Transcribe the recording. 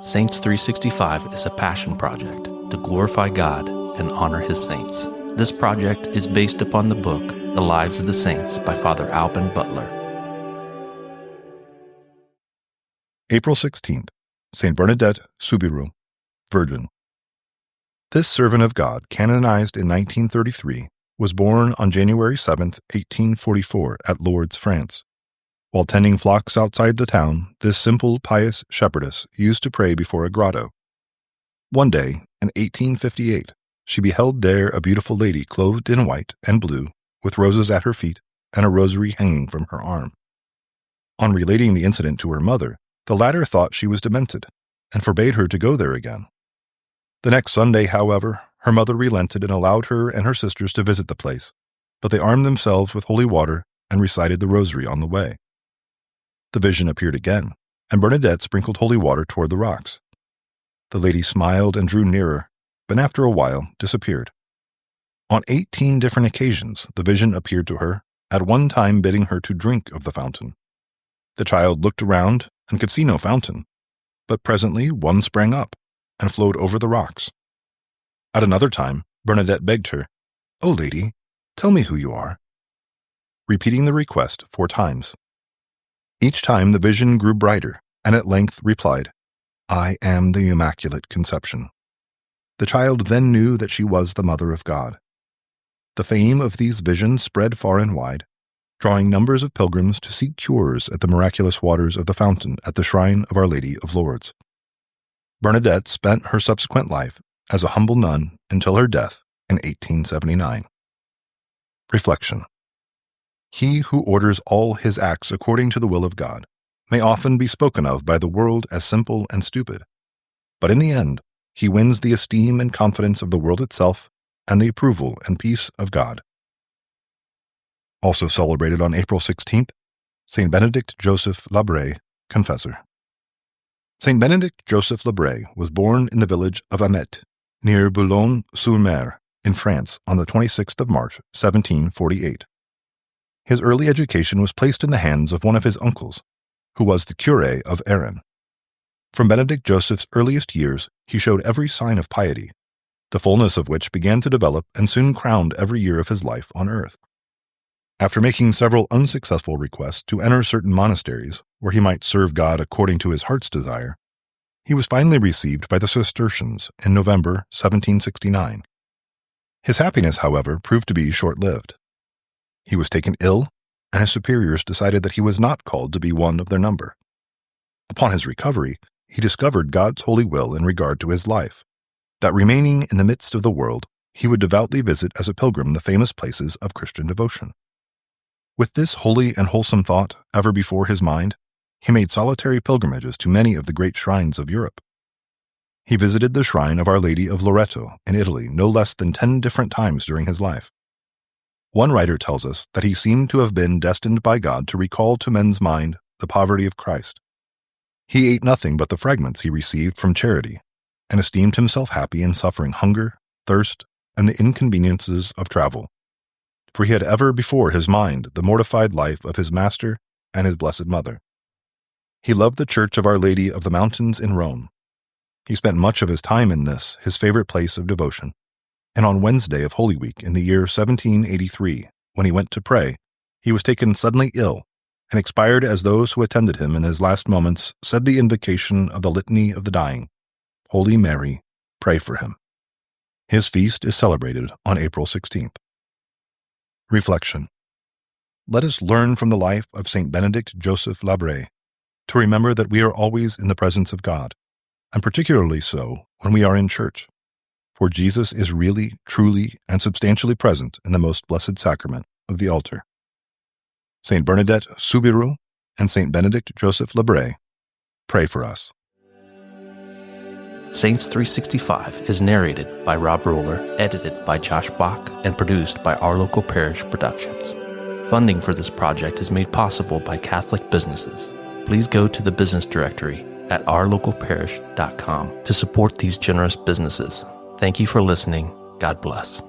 Saints 365 is a passion project to glorify God and honor His saints. This project is based upon the book, The Lives of the Saints by Father Alban Butler. April 16th, St. Bernadette Soubirous, Virgin. This servant of God, canonized in 1933, was born on January 7, 1844, at Lourdes, France. While tending flocks outside the town, this simple, pious shepherdess used to pray before a grotto. One day, in 1858, she beheld there a beautiful lady clothed in white and blue, with roses at her feet and a rosary hanging from her arm. On relating the incident to her mother, the latter thought she was demented, and forbade her to go there again. The next Sunday, however, her mother relented and allowed her and her sisters to visit the place, but they armed themselves with holy water and recited the rosary on the way. The vision appeared again, and Bernadette sprinkled holy water toward the rocks. The lady smiled and drew nearer, but after a while disappeared. On 18 different occasions the vision appeared to her, at one time bidding her to drink of the fountain. The child looked around and could see no fountain, but presently one sprang up and flowed over the rocks. At another time, Bernadette begged her, "O lady, tell me who you are," repeating the request 4 times. Each time the vision grew brighter, and at length replied, "I am the Immaculate Conception." The child then knew that she was the Mother of God. The fame of these visions spread far and wide, drawing numbers of pilgrims to seek cures at the miraculous waters of the fountain at the shrine of Our Lady of Lourdes. Bernadette spent her subsequent life as a humble nun until her death in 1879. Reflection. He who orders all his acts according to the will of God may often be spoken of by the world as simple and stupid, but in the end, he wins the esteem and confidence of the world itself and the approval and peace of God. Also celebrated on April 16th, St. Benedict Joseph Labre, Confessor. St. Benedict Joseph Labre was born in the village of Amet, near Boulogne-sur-Mer, in France, on the 26th of March, 1748. His early education was placed in the hands of one of his uncles, who was the curé of Erin. From Benedict Joseph's earliest years, he showed every sign of piety, the fullness of which began to develop and soon crowned every year of his life on earth. After making several unsuccessful requests to enter certain monasteries where he might serve God according to his heart's desire, he was finally received by the Cistercians in November 1769. His happiness, however, proved to be short-lived. He was taken ill, and his superiors decided that he was not called to be one of their number. Upon his recovery, he discovered God's holy will in regard to his life, that remaining in the midst of the world, he would devoutly visit as a pilgrim the famous places of Christian devotion. With this holy and wholesome thought ever before his mind, he made solitary pilgrimages to many of the great shrines of Europe. He visited the shrine of Our Lady of Loreto in Italy no less than 10 different times during his life. One writer tells us that he seemed to have been destined by God to recall to men's mind the poverty of Christ. He ate nothing but the fragments he received from charity, and esteemed himself happy in suffering hunger, thirst, and the inconveniences of travel, for he had ever before his mind the mortified life of his Master and his Blessed Mother. He loved the Church of Our Lady of the Mountains in Rome. He spent much of his time in this, his favorite place of devotion, and on Wednesday of Holy Week in the year 1783, when he went to pray, he was taken suddenly ill and expired as those who attended him in his last moments said the invocation of the Litany of the Dying, Holy Mary, pray for him. His feast is celebrated on April 16th. Reflection. Let us learn from the life of St. Benedict Joseph Labre to remember that we are always in the presence of God, and particularly so when we are in church. For Jesus is really, truly, and substantially present in the most blessed sacrament of the altar. St. Bernadette Soubirous and St. Benedict Joseph Labre, pray for us. Saints 365 is narrated by Labre, edited by Josh Bach, and produced by Our Local Parish Productions. Funding for this project is made possible by Catholic businesses. Please go to the business directory at ourlocalparish.com to support these generous businesses. Thank you for listening. God bless.